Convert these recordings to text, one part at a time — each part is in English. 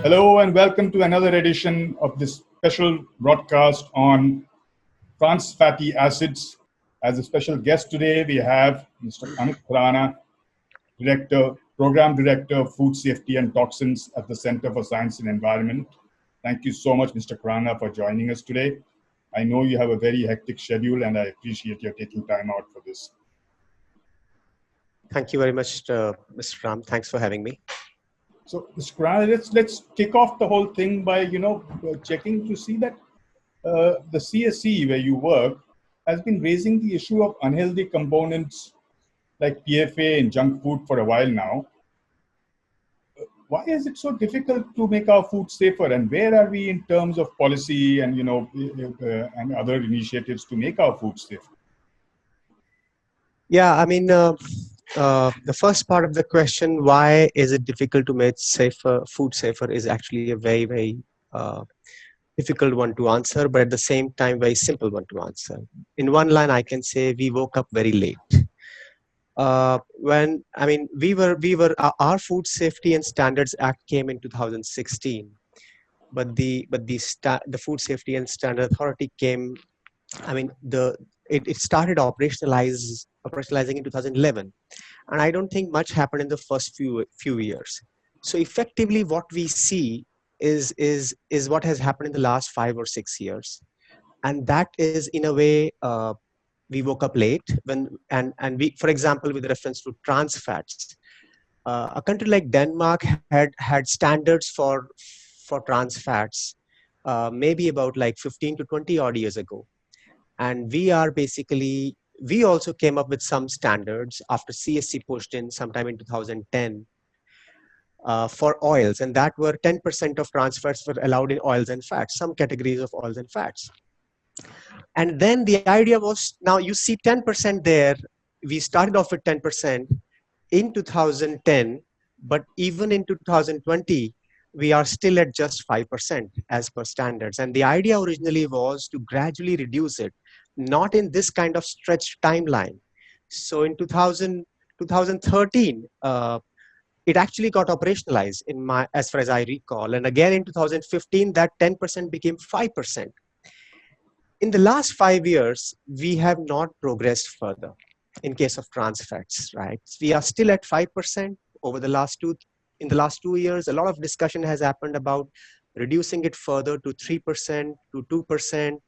Hello and welcome to another edition of this special broadcast on trans fatty acids. As a special guest today, we have Mr. Amit Khurana, Program Director of Food Safety and Toxins at the Center for Science and Environment. Thank you so much, Mr. Khurana, for joining us today. I know you have a very hectic schedule and I appreciate your taking time out for this. Thank you very much, Mr. Ram. Thanks for having me. So, Mr. Khurana, let's kick off the whole thing by checking to see that the CSE where you work has been raising the issue of unhealthy components like PFA in junk food for a while now. Why is it so difficult to make our food safer, and where are we in terms of policy and and other initiatives to make our food safer? Yeah, I mean, the first part of the question, why is it difficult to make food safer, is actually a very, very difficult one to answer, but at the same time, very simple one to answer. In one line, I can say we woke up very late. Our Food Safety and Standards Act came in 2016, but the Food Safety and Standard Authority came. It started operationalizing in 2011, and I don't think much happened in the first few years. So effectively, what we see is what has happened in the last 5 or 6 years, and that is in a way we woke up late and we, for example, with reference to trans fats, a country like Denmark had standards for trans fats maybe about like 15 to 20 odd years ago. And we also came up with some standards after CSC pushed in sometime in 2010 for oils, and that were 10% of trans fats were allowed in oils and fats, some categories of oils and fats. And then the idea was, now you see 10% there. We started off with 10% in 2010, but even in 2020, we are still at just 5% as per standards. And the idea originally was to gradually reduce it, not in this kind of stretched timeline. So in 2013, it actually got operationalized as far as I recall. And again in 2015, that 10% became 5%. In the last 5 years, we have not progressed further in case of trans fats, right? We are still at 5% over the last 2 years. A lot of discussion has happened about reducing it further to 3% to 2%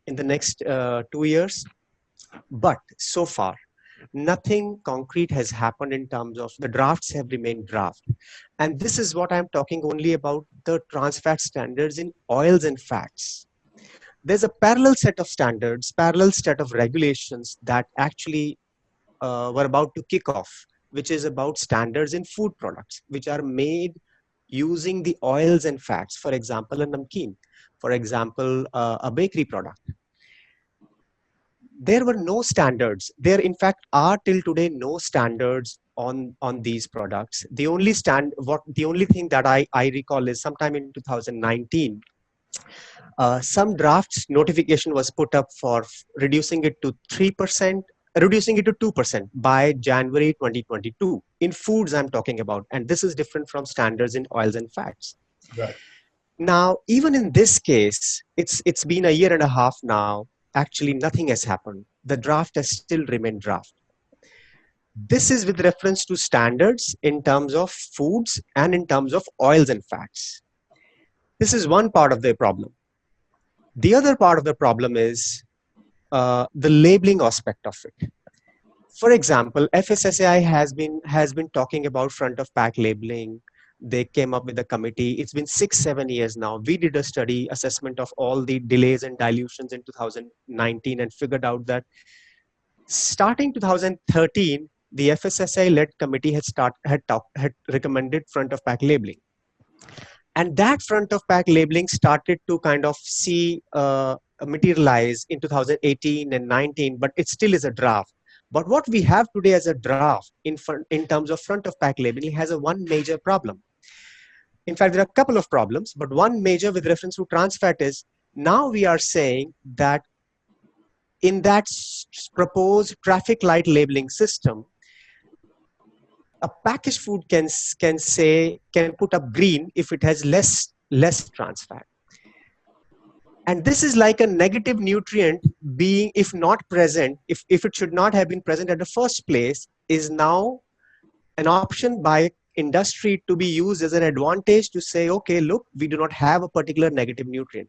in the next 2 years. But so far, nothing concrete has happened in terms of the drafts have remained draft. And this is what I'm talking only about the trans fat standards in oils and fats. There's a parallel set of standards, parallel set of regulations that actually were about to kick off, which is about standards in food products, which are made using the oils and fats, for example, a namkeen, for example, a bakery product. There were no standards. There, in fact, are till today no standards on these products. The only thing that I recall is sometime in 2019, some drafts notification was put up for reducing it to 3%, reducing it to 2% by January 2022. In foods, I'm talking about, and this is different from standards in oils and fats. Right. Now, even in this case, it's been a year and a half now. Actually, nothing has happened. The draft has still remained draft. This is with reference to standards in terms of foods and in terms of oils and fats. This is one part of the problem. The other part of the problem is the labeling aspect of it. For example, FSSAI has been talking about front of pack labeling. They came up with a committee. It's been 6-7 years now. We did a study assessment of all the delays and dilutions in 2019 and figured out that starting 2013, the FSSAI-led committee had recommended front of pack labeling. And that front of pack labeling started to kind of materialize in 2018 and 19, but it still is a draft. But what we have today as a draft in terms of front of pack labeling has one major problem. In fact, there are a couple of problems, but one major with reference to trans fat is now we are saying that in that proposed traffic light labeling system, a packaged food can put up green if it has less trans fat. And this is like a negative nutrient being, if not present, if it should not have been present at the first place, is now an option by industry to be used as an advantage to say, okay, look, we do not have a particular negative nutrient.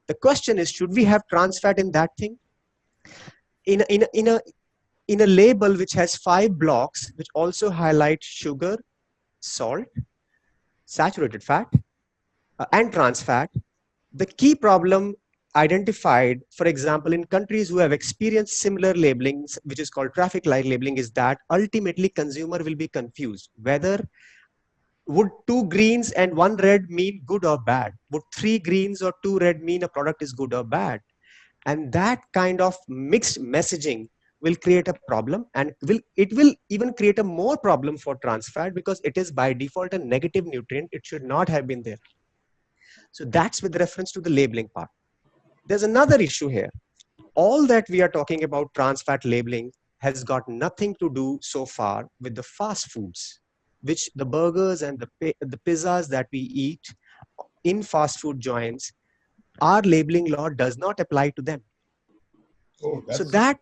The question is, should we have trans fat in that thing? In a label which has 5 blocks, which also highlight sugar, salt, saturated fat, and trans fat, the key problem identified, for example, in countries who have experienced similar labelings, which is called traffic light labeling, is that ultimately consumer will be confused whether would 2 greens and 1 red mean good or bad? Would 3 greens or 2 red mean a product is good or bad? And that kind of mixed messaging will create a problem, and it will even create a more problem for trans fat, because it is by default a negative nutrient. It should not have been there. So that's with reference to the labeling part. There's another issue here. All that we are talking about trans fat labeling has got nothing to do so far with the fast foods, which the burgers and the pizzas that we eat in fast food joints, our labeling law does not apply to them. Oh, so that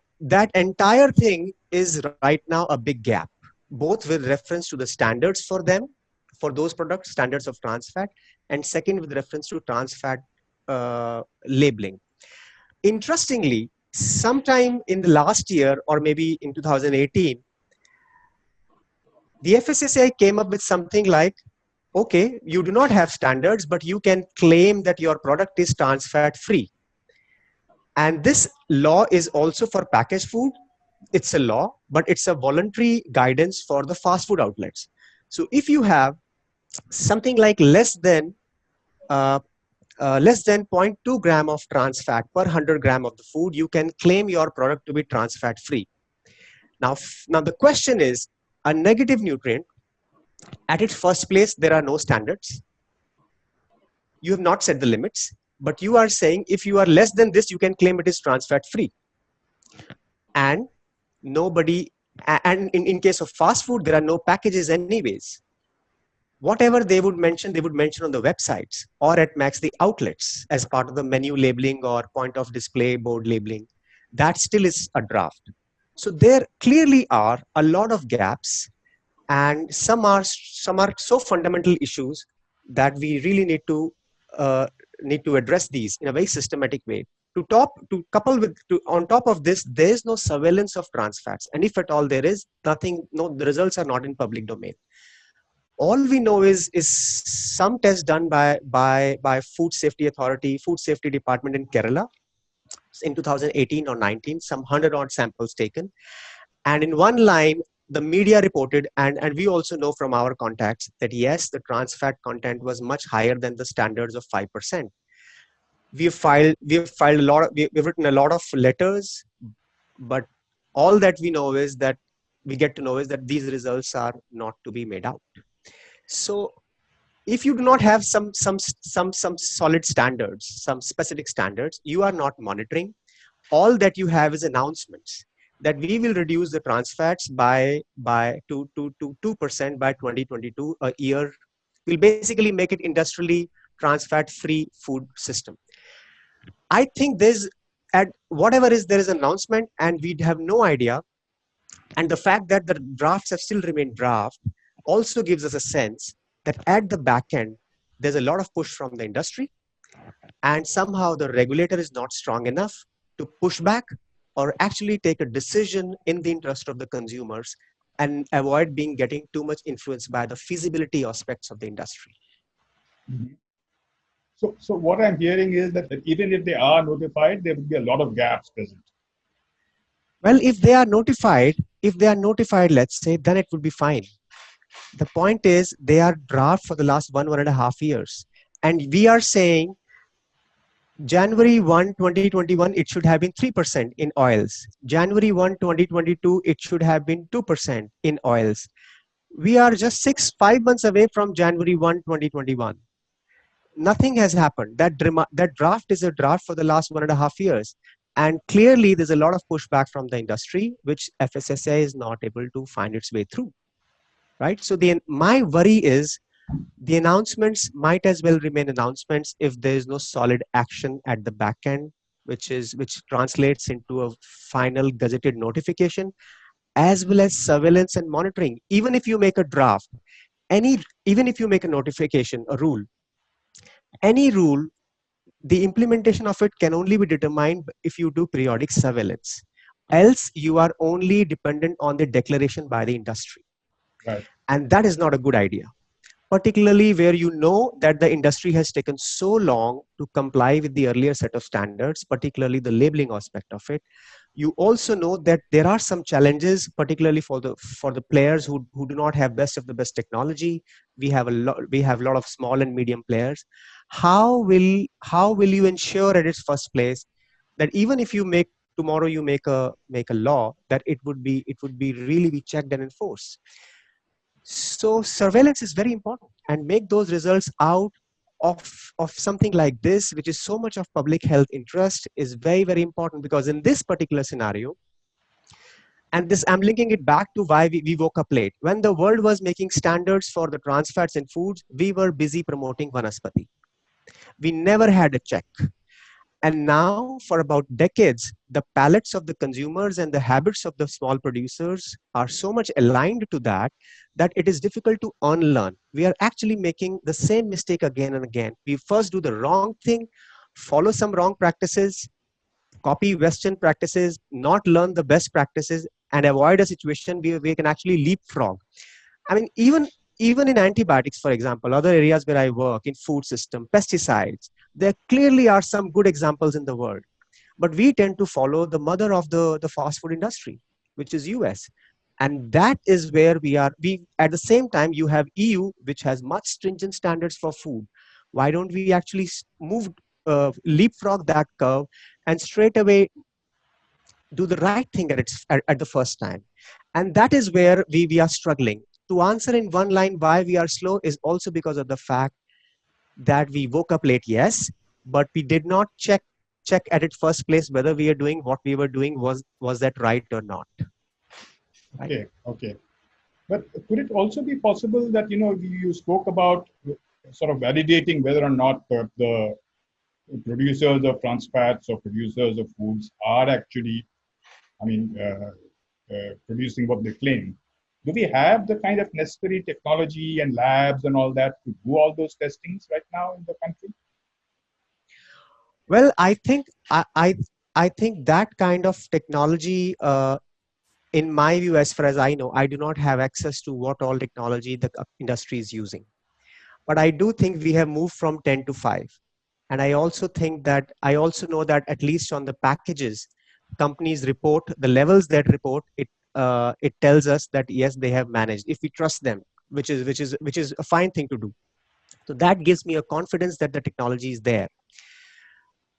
entire thing is right now a big gap, both with reference to the standards for them, for those products, standards of trans fat, and second with reference to trans fat labeling. Interestingly, sometime in the last year, or maybe in 2018, the FSSAI came up with something like, okay, you do not have standards, but you can claim that your product is trans fat free. And this law is also for packaged food. It's a law, but it's a voluntary guidance for the fast food outlets. So if you have something like less than 0.2 gram of trans fat per 100 gram of the food, you can claim your product to be trans fat free. Now the question is, a negative nutrient, at its first place, there are no standards. You have not set the limits, but you are saying if you are less than this, you can claim it is trans fat free. And in case of fast food, there are no packages anyways. Whatever they would mention on the websites or at max the outlets as part of the menu labeling or point of display board labeling. That still is a draft. So there clearly are a lot of gaps, and some are so fundamental issues that we really need to address these in a very systematic way. On top of this, there is no surveillance of trans fats, and if at all there is, the results are not in public domain. All we know is some tests done by Food Safety Authority, Food Safety Department in Kerala in 2018 or 19, some 100 odd samples taken. And in one line, the media reported, and we also know from our contacts that yes, the trans fat content was much higher than the standards of 5%. We've written a lot of letters, but all that we get to know is that these results are not to be made out. So if you do not have some solid standards, some specific standards, you are not monitoring. All that you have is announcements that we will reduce the trans fats by 2% by 2022 a year. We'll basically make it industrially trans fat free food system. I think there is an announcement and we'd have no idea. And the fact that the drafts have still remained draft also gives us a sense that at the back end, there's a lot of push from the industry, and somehow the regulator is not strong enough to push back or actually take a decision in the interest of the consumers and avoid getting too much influenced by the feasibility aspects of the industry. Mm-hmm. So what I'm hearing is that even if they are notified, there will be a lot of gaps present. Well, if they are notified, let's say, then it would be fine. The point is they are draft for the last 1.5 years. And we are saying January 1, 2021, it should have been 3% in oils. January 1, 2022, it should have been 2% in oils. We are just 5 months away from January 1, 2021. Nothing has happened. That draft is a draft for the last 1.5 years. And clearly there's a lot of pushback from the industry, which FSSAI is not able to find its way through. right? So my worry is the announcements might as well remain announcements if there is no solid action at the back end, which translates into a final gazetted notification, as well as surveillance and monitoring. Even if you make a draft, even if you make a notification, a rule, any rule, the implementation of it can only be determined if you do periodic surveillance. Else, you are only dependent on the declaration by the industry. Right. And that is not a good idea, particularly where you know that the industry has taken so long to comply with the earlier set of standards, particularly the labeling aspect of it. You also know that there are some challenges, particularly for the players who do not have best of the best technology. We have a lot of small and medium players. How will you ensure at its first place that even if you make tomorrow you make a law, that it would be really be checked and enforced? So surveillance is very important, and make those results out of something like this, which is so much of public health interest, is very, very important, because in this particular scenario, and this I'm linking it back to why we woke up late. When the world was making standards for the trans fats in foods, we were busy promoting Vanaspati. We never had a check. And now, for about decades, the palates of the consumers and the habits of the small producers are so much aligned to that it is difficult to unlearn. We are actually making the same mistake again and again. We first do the wrong thing, follow some wrong practices, copy Western practices, not learn the best practices, and avoid a situation where we can actually leapfrog. I mean, even in antibiotics, for example, other areas where I work in food system, pesticides, there clearly are some good examples in the world. But we tend to follow the mother of the fast food industry, which is US. And that is where we at the same time you have EU, which has much stringent standards for food. Why don't we actually leapfrog that curve and straight away do the right thing at the first time? And that is where we are struggling. To answer in one line why we are slow is also because of the fact that we woke up late, yes, but we did not check at its first place whether we are doing what we were doing was that right or not. Right? Okay. Okay. But could it also be possible that, you spoke about sort of validating whether or not the producers of trans fats or producers of foods are actually, producing what they claim? Do we have the kind of necessary technology and labs and all that to do all those testings right now in the country? Well, I think that kind of technology, in my view, as far as I know, I do not have access to what all technology the industry is using. But I do think we have moved from 10 to 5. And I also know that at least on the packages, companies report the levels that report it. It tells us that yes, they have managed. If we trust them, which is a fine thing to do. So that gives me a confidence that the technology is there.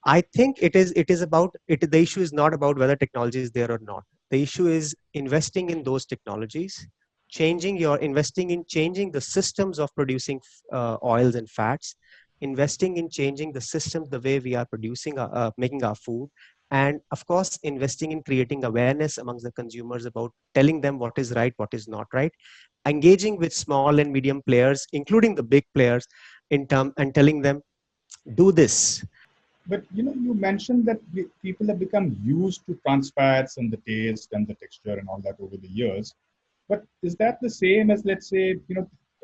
I think it is about it. The issue is not about whether technology is there or not. The issue is investing in those technologies, investing in changing the systems of producing oils and fats, investing in changing the systems, the way we are producing, making our food, and of course, investing in creating awareness amongst the consumers about telling them what is right, what is not right, engaging with small and medium players, including the big players, and telling them, do this. But you mentioned that people have become used to trans fats and the taste and the texture and all that over the years. But is that the same as, let's say,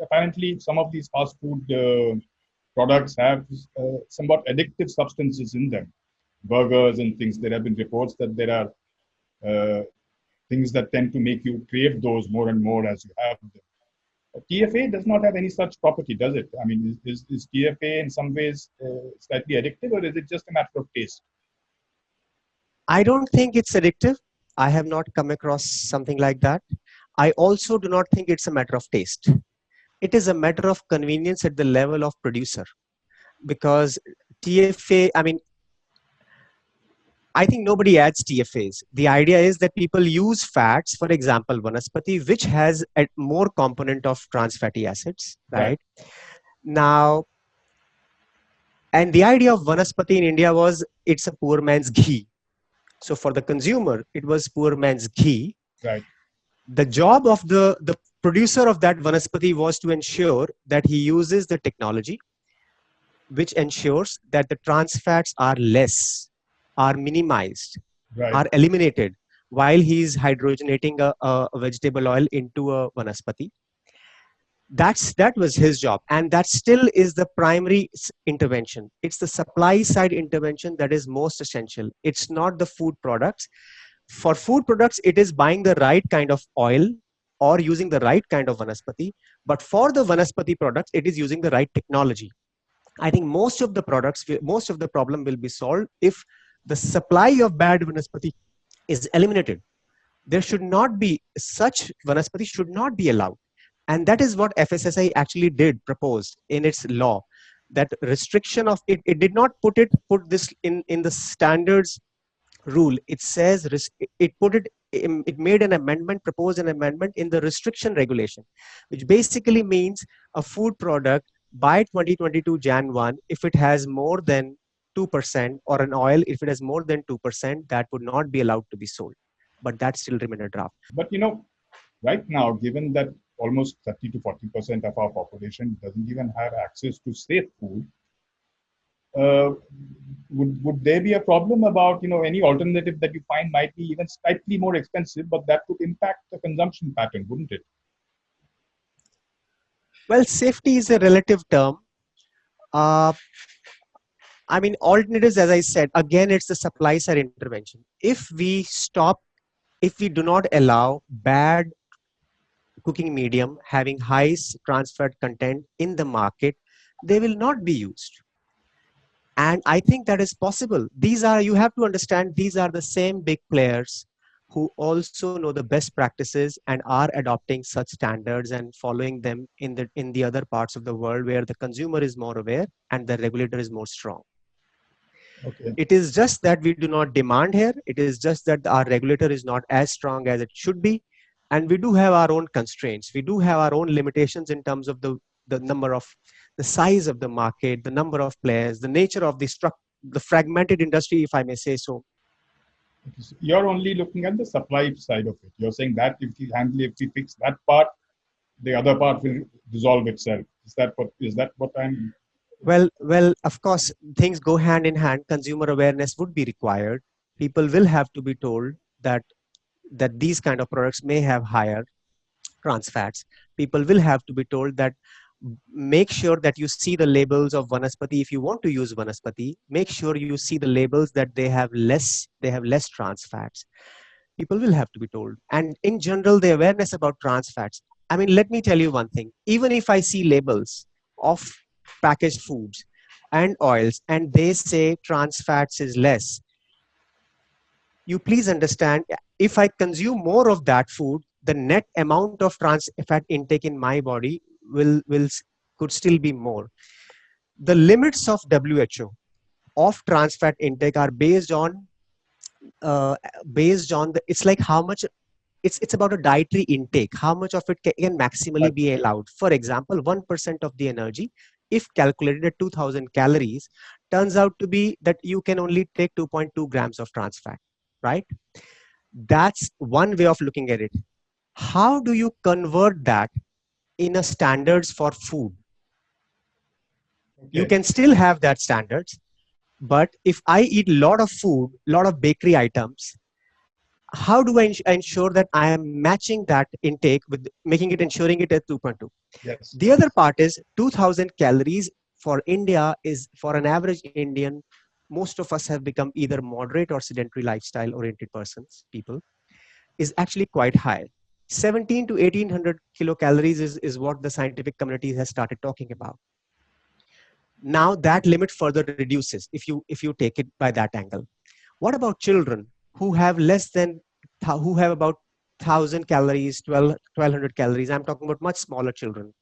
apparently some of these fast food products have somewhat addictive substances in them, burgers and things. There have been reports that there are things that tend to make you crave those more and more as you have them. TFA does not have any such property, does it? I mean, is TFA in some ways slightly addictive, or is it just a matter of taste? I don't think it's addictive. I have not come across something like that. I also do not think it's a matter of taste. It is a matter of convenience at the level of producer, because TFA, I think nobody adds TFAs. The idea is that people use fats, for example, Vanaspati, which has a more component of trans fatty acids, right? Now, and the idea of Vanaspati in India was it's a poor man's ghee. So for the consumer, it was poor man's ghee. Right. The job of the producer of that vanaspati was to ensure that he uses the technology which ensures that the trans fats are less, are minimized, Right. are eliminated while he's hydrogenating a vegetable oil into a vanaspati. That was his job, and that still is the primary intervention. It's the supply side intervention that is most essential. It's not the food products. For food products, it is buying the right kind of oil or using the right kind of vanaspati. But for the vanaspati products, it is using the right technology. I think most of the products, most of the problem will be solved if the supply of bad vanaspati is eliminated. There should not be such vanaspati should not be allowed, and that is what FSSAI actually did propose in its law. That restriction of it, it did not put this in the standards rule. It says it put it it made an amendment, proposed an amendment in the restriction regulation, which basically means a food product by 2022 Jan 1, if it has more than 2%, or an oil if it has more than 2%, that would not be allowed to be sold. But that still remain a draft. But right now, given that almost 30 to 40% of our population doesn't even have access to safe food, uh, would there be a problem about any alternative that you find might be even slightly more expensive, but that could impact the consumption pattern, wouldn't it? Well, safety is a relative term. Uh, I mean, alternatives, as I said, again, it's the supply side intervention. If we do not allow bad cooking medium having high trans fat content in the market, they will not be used. And I think that is possible. You have to understand, these are the same big players who also know the best practices and are adopting such standards and following them in the other parts of the world where the consumer is more aware and the regulator is more strong. Okay. It is just that we do not demand here. It is just that our regulator is not as strong as it should be. And we do have our own constraints. We do have our own limitations in terms of the number of, the size of the market, the number of players, the nature of the fragmented industry, if I may say so. You're only looking at the supply side of it. You're saying that if we fix that part, the other part will resolve itself. Is that what I'm? Well, of course, things go hand in hand. Consumer awareness would be required. People will have to be told that these kind of products may have higher trans fats. People will have to be told that make sure that you see the labels of vanaspati. If you want to use vanaspati, make sure you see the labels that they have less trans fats. People will have to be told. And in general, the awareness about trans fats. I mean, let me tell you one thing. Even if I see labels of packaged foods and oils and they say trans fats is less, you please understand, if I consume more of that food, the net amount of trans fat intake in my body could still be more. The limits of WHO of trans fat intake are based on it's like how much it's about a dietary intake, how much of it can maximally be allowed. For example, 1% of the energy, if calculated at 2000 calories, turns out to be that you can only take 2.2 grams of trans fat, right? That's one way of looking at it. How do you convert that in a standards for food? Okay. You can still have that standards, but if I eat a lot of food, a lot of bakery items, how do I ensure that I am matching that intake with ensuring it at 2.2? Yes. The other part is 2000 calories for India is, for an average Indian, most of us have become either moderate or sedentary lifestyle oriented people, is actually quite high. 17 to 1800 kilocalories is what the scientific community has started talking about. Now that limit further reduces if you take it by that angle. What about children who have who have about 1000 calories, 1200 calories? I'm talking about much smaller children.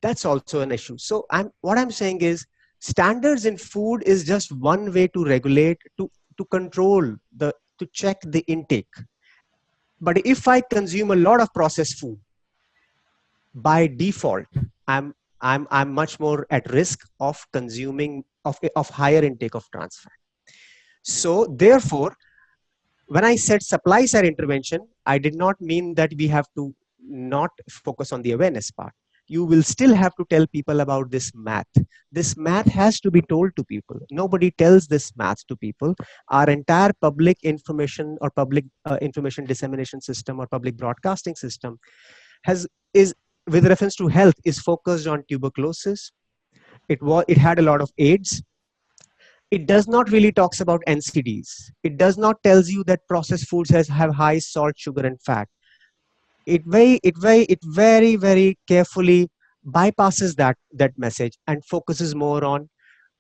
That's also an issue. So what I'm saying is, standards in food is just one way to regulate, to control to check the intake. But if I consume a lot of processed food, by default, I'm much more at risk of consuming of higher intake of trans fat. So therefore, when I said supply side intervention, I did not mean that we have to not focus on the awareness part. You will still have to tell people about this math. This math has to be told to people. Nobody tells this math to people. Our entire public information or public information dissemination system or public broadcasting system is with reference to health is focused on tuberculosis. It had a lot of AIDS. It does not really talks about NCDs. It does not tells you that processed foods have high salt, sugar, and fat. It very carefully bypasses that message and focuses more on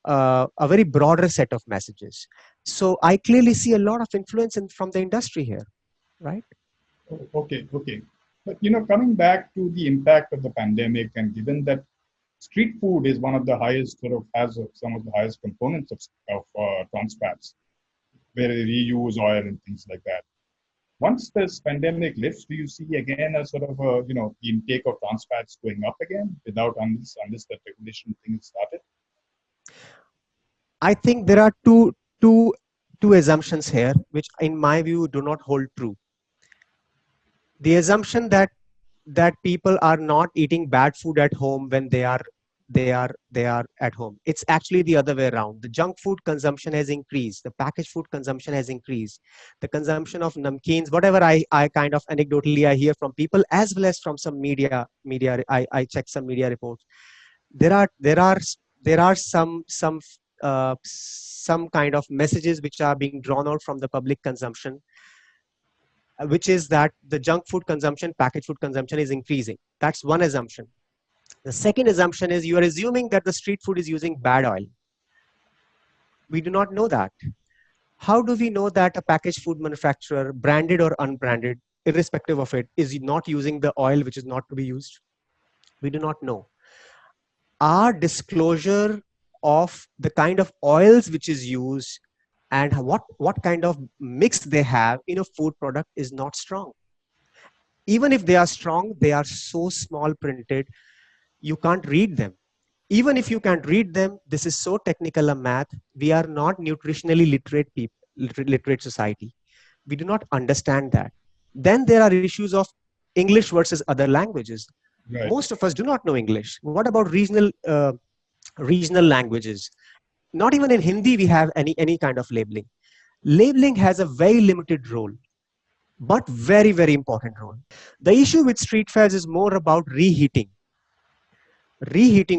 a very broader set of messages. So I clearly see a lot of influence from the industry here, right? Okay, okay. But coming back to the impact of the pandemic, and given that street food is one of the highest, has some of the highest components of trans fats, where they reuse oil and things like that. Once this pandemic lifts, do you see again a sort of the intake of trans fats going up again without unless the regulation thing is started? I think there are two assumptions here, which in my view do not hold true. The assumption that people are not eating bad food at home when they are at home. It's actually the other way around. The junk food consumption has increased. The packaged food consumption has increased. The consumption of namkeens, whatever I kind of anecdotally I hear from people as well as from some media. I check some media reports. There are some kind of messages which are being drawn out from the public consumption, which is that the junk food consumption, packaged food consumption is increasing. That's one assumption. The second assumption is you are assuming that the street food is using bad oil. We do not know that. How do we know that a packaged food manufacturer, branded or unbranded, irrespective of it, is not using the oil which is not to be used? We do not know. Our disclosure of the kind of oils which is used and what kind of mix they have in a food product is not strong. Even if they are strong, they are so small printed, you can't read them. Even if you can't read them, this is so technical a math. We are not nutritionally literate people, literate society. We do not understand that. Then there are issues of English versus other languages. Right. Most of us do not know English. What about regional languages? Not even in Hindi we have any kind of labeling. Labeling has a very limited role, but very important role. The issue with street fairs is more about reheating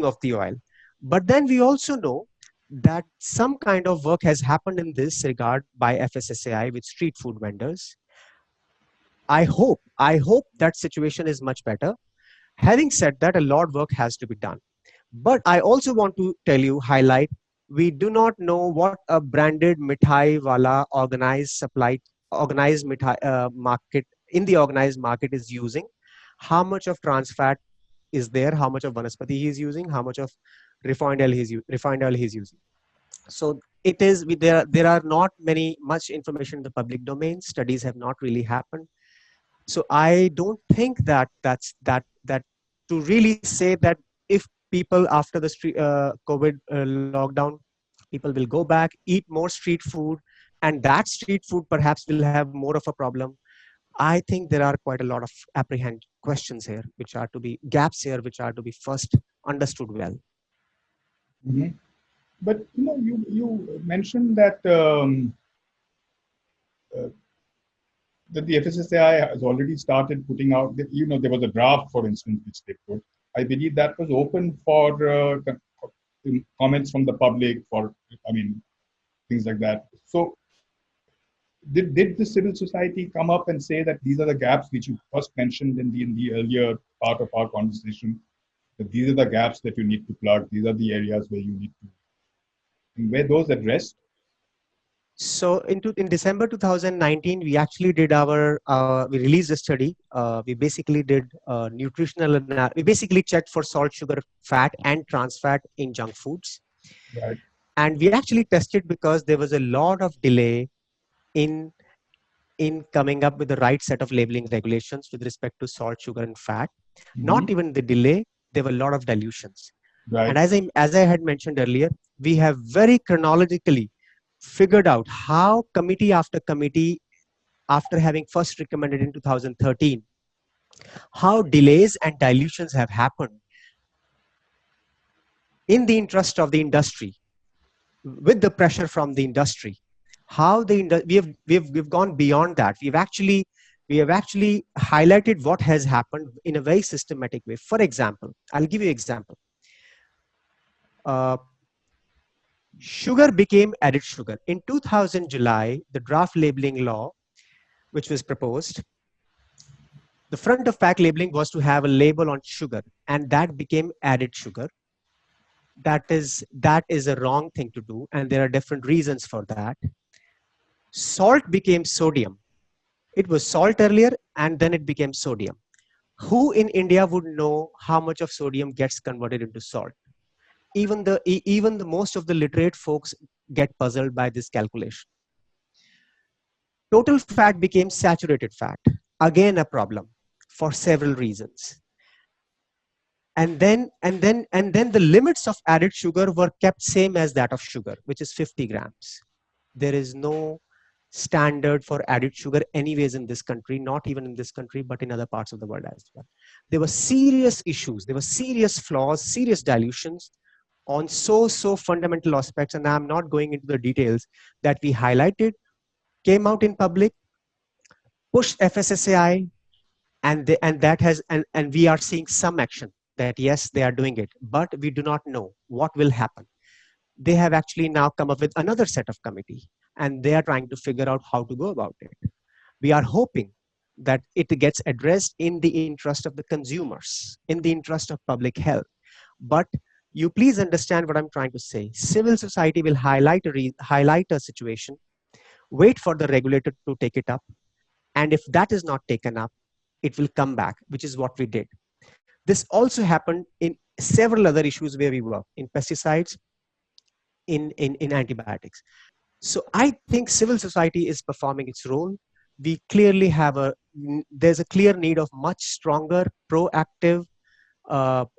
of the oil. But then we also know that some kind of work has happened in this regard by FSSAI with street food vendors. I hope that situation is much better. Having said that, a lot of work has to be done. But I also want to highlight, we do not know what a branded mithai wala organized market in the organized market is using, how much of trans fat is there, how much of vanaspati he is using, how much of refined oil he's using. So there are not much information in the public domain. Studies have not really happened. So I don't think that to really say that if people after the COVID lockdown, people will go back, eat more street food, and that street food perhaps will have more of a problem. I think there are quite a lot of apprehend questions here, gaps here, which are to be first understood well. Mm-hmm. But you mentioned that that the FSSAI has already started putting out. There was a draft, for instance, which they put. I believe that was open for comments from the public, things like that. So, did the civil society come up and say that these are the gaps which you first mentioned in the earlier part of our conversation? That these are the gaps that you need to plug. These are the areas where you need to. And were those addressed? So in December 2019, we actually did we released a study. We basically did we basically checked for salt, sugar, fat, and trans fat in junk foods. Right. And we actually tested because there was a lot of delay in coming up with the right set of labeling regulations with respect to salt, sugar, and fat. Mm-hmm. Not even the delay, there were a lot of dilutions. Right. And as I had mentioned earlier, we have very chronologically figured out how committee after committee, after having first recommended in 2013, how delays and dilutions have happened in the interest of the industry, with the pressure from the industry. How we've gone beyond that. We have actually highlighted what has happened in a very systematic way. For example, I'll give you an example. Uh, Sugar became added sugar. In 2000 July, the draft labeling law, which was proposed, the front of pack labeling was to have a label on sugar, and that became added sugar. That is a wrong thing to do, and there are different reasons for that. Salt became sodium. It was salt earlier, and then it became sodium. Who in India would know how much of sodium gets converted into salt? Even the most of the literate folks get puzzled by this calculation. Total fat became saturated fat. Again, a problem for several reasons. And then the limits of added sugar were kept same as that of sugar, which is 50 grams. There is no standard for added sugar anyways in this country, not even in this country, but in other parts of the world as well. There were serious issues, there were serious flaws, serious dilutions on so fundamental aspects, and I'm not going into the details, that we highlighted, came out in public, pushed FSSAI, and we are seeing some action that yes, they are doing it, but we do not know what will happen. They have actually now come up with another set of committee, and they are trying to figure out how to go about it. We are hoping that it gets addressed in the interest of the consumers, in the interest of public health. But you please understand what I'm trying to say. Civil society will highlight a situation, wait for the regulator to take it up, and if that is not taken up, it will come back, which is what we did. This also happened in several other issues where we work, in pesticides, in antibiotics. So I think civil society is performing its role. We clearly there's a clear need of much stronger proactive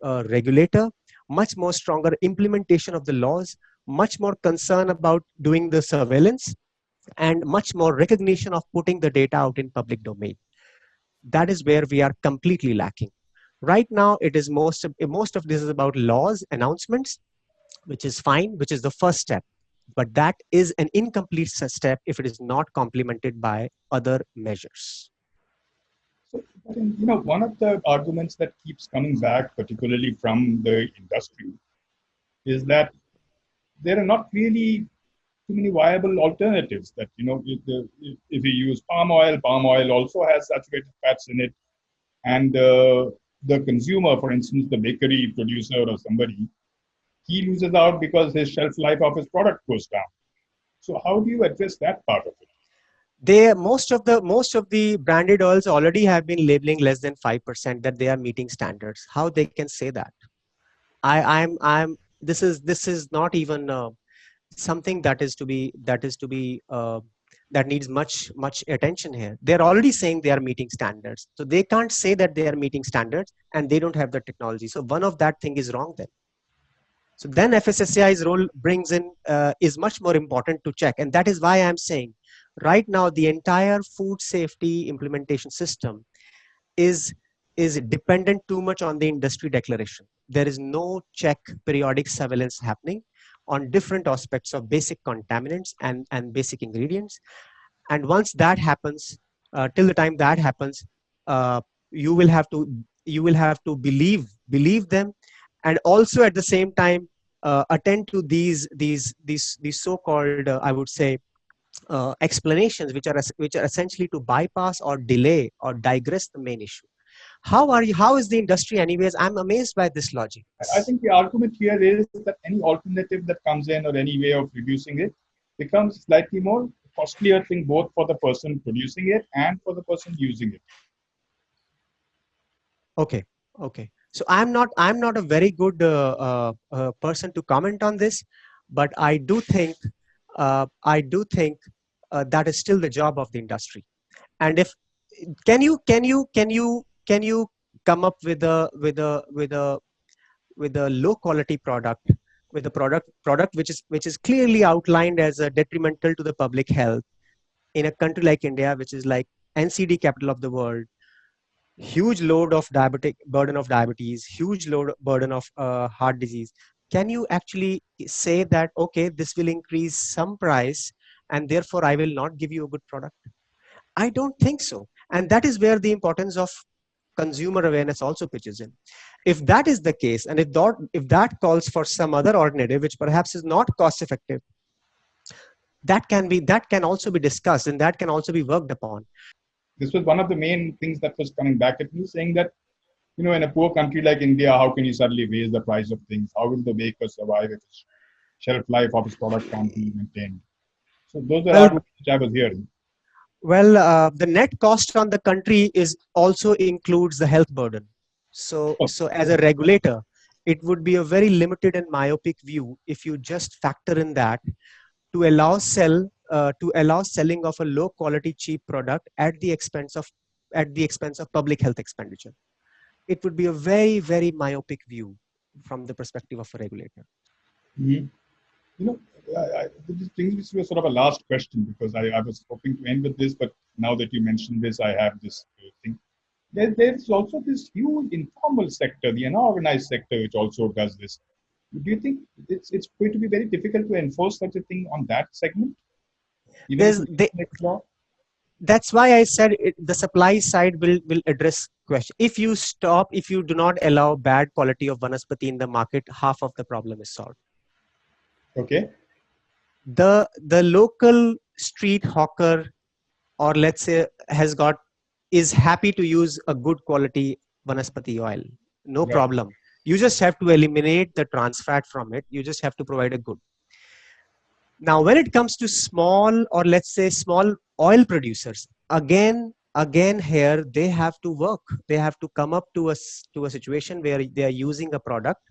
regulator, much more stronger implementation of the laws, much more concern about doing the surveillance, and much more recognition of putting the data out in public domain. That is where we are completely lacking. Right now, it is most of this is about laws, announcements, which is fine, which is the first step. But that is an incomplete step if it is not complemented by other measures. So, one of the arguments that keeps coming back, particularly from the industry, is that there are not really too many viable alternatives. That if you use palm oil also has saturated fats in it, and the consumer, for instance, the bakery producer or somebody, he loses out because his shelf life of his product goes down. So how do you address that part of it? Most of the branded oils already have been labeling less than 5% that they are meeting standards. How they can say that? This is not even something that needs much attention here. They're already saying they are meeting standards, so they can't say that they are meeting standards and they don't have the technology. So one of that thing is wrong then. So then FSSAI's role is much more important to check, and that is why I'm saying right now the entire food safety implementation system is dependent too much on the industry declaration. There is no check, periodic surveillance happening on different aspects of basic contaminants and basic ingredients. And once that happens, till the time that happens, you will have to believe them, and also at the same time attend to these so-called I would say explanations, which are essentially to bypass or delay or digress the main issue. How is the industry anyways? I'm amazed by this logic. I think the argument here is that any alternative that comes in or any way of reducing it becomes slightly more costlier thing, both for the person producing it and for the person using it. Okay. So I'm not a very good person to comment on this, but I do think that is still the job of the industry. And if can you come up with a low quality product, with a product which is clearly outlined as a detrimental to the public health in a country like India, which is like NCD capital of the world, huge load of diabetic burden of diabetes, huge load burden of heart disease. Can you actually say that, okay, this will increase some price and therefore I will not give you a good product? I don't think so. And that is where the importance of consumer awareness also pitches in. If that is the case, and if that calls for some other alternative which perhaps is not cost effective, that can also be discussed and that can also be worked upon. This was one of the main things that was coming back at me, saying that, in a poor country like India, how can you suddenly raise the price of things? How will the baker survive if his shelf life of his product can't be maintained? So those are Well, arguments which I was hearing. the net cost on the country is also includes the health burden. Oh, So as a regulator, it would be a very limited and myopic view if you just factor in that to allow selling of a low quality cheap product at the expense of public health expenditure. It would be a very very myopic view from the perspective of a regulator. mhm. You know, this brings me to a sort of a last question, because I was hoping to end with this, but now that you mentioned this, I have this thing. There's also this huge informal sector, the unorganized sector, which also does this. Do you think it's going to be very difficult to enforce such a thing on that segment, even if There's we they, next law? that's why I said the supply side will address question. If you do not allow bad quality of vanaspati in the market, half of the problem is solved. Okay. The local street hawker, or let's say has got is happy to use a good quality vanaspati oil, no Right. problem. You just have to eliminate the trans fat from it. You just have to provide a good. Now when it comes to small, or let's say small oil producers, again here they have to work. They have to come up to a situation where they are using a product,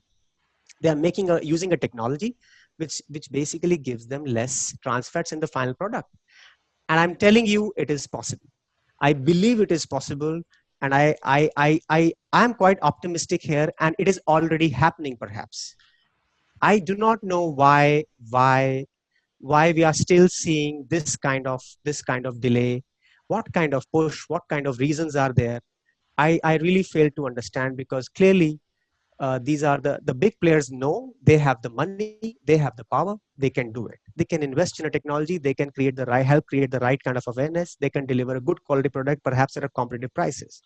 they are using a technology which basically gives them less trans fats in the final product. And I'm telling you, it is possible. I believe it is possible, and I am quite optimistic here, and it is already happening. Perhaps I do not know why we are still seeing this kind of delay. What kind of push? What kind of reasons are there? I really fail to understand, because clearly these are the big players know they have the money, they have the power, they can do it. They can invest in a technology, they can help create the right kind of awareness, they can deliver a good quality product, perhaps at a competitive prices.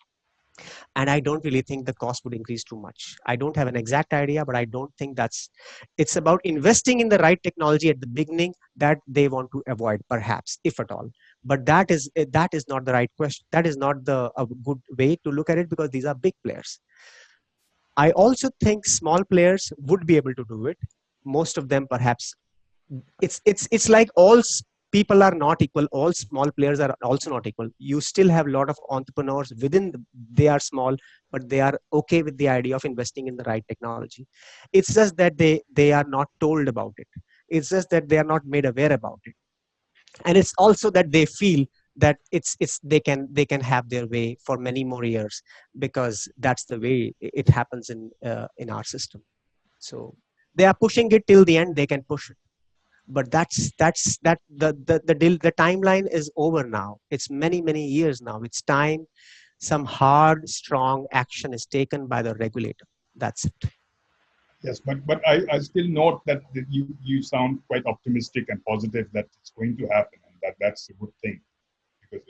And I don't really think the cost would increase too much. I don't have an exact idea, but I don't think that's it's about investing in the right technology at the beginning that they want to avoid, perhaps, if at all. But that is not the right question. That is not the a good way to look at it, because these are big players. I also think small players would be able to do it. Most of them, perhaps, it's like people are not equal. All small players are also not equal. You still have a lot of entrepreneurs they are small, but they are okay with the idea of investing in the right technology. It's just that they are not told about it. It's just that they are not made aware about it. And it's also that they feel that it's they can have their way for many more years, because that's the way it happens in our system. So they are pushing it till the end they can push it. But that's that the timeline is over now. It's many years now. It's time some hard strong action is taken by the regulator. That's it. Yes, but I still note that you sound quite optimistic and positive that it's going to happen, and that's a good thing, because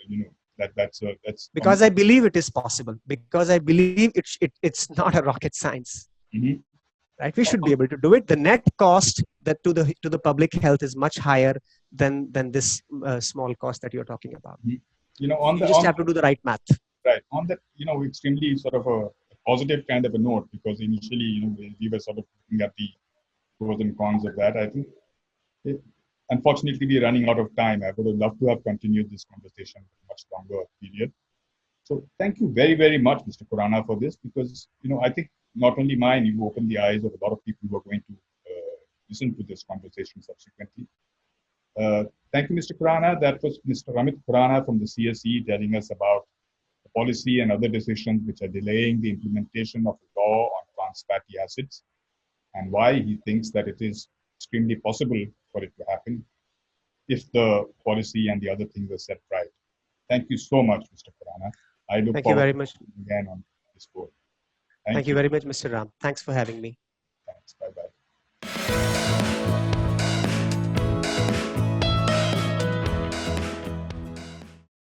that's Because I believe it is possible, because I believe it's not a rocket science. Mhm. Right, we should be able to do it. The net cost that to the public health is much higher than this small cost that you're talking about. Mhm. On You the just have to do the right math. right, on that, extremely sort of a positive kind of a note, because initially, we were sort of looking at the pros and cons of that. I think, it, unfortunately, we're running out of time. I would have loved to have continued this conversation for a much longer period. So thank you very, very much, Mr. Khurana, for this, because, I think not only mine, you opened the eyes of a lot of people who are going to listen to this conversation subsequently. Uh, Thank you, Mr. Khurana. That was Mr. Amit Khurana from the CSE telling us about the policy and other decisions which are delaying the implementation of a law on trans fatty acids, and why he thinks that it is extremely possible for it to happen if the policy and the other things are set right. Thank you so much, Mr. Khurana. I look Thank you forward very to much. again on this board. Thank Thank you you. very much, Mr. Ram. Thanks for having me. Thanks. Bye bye.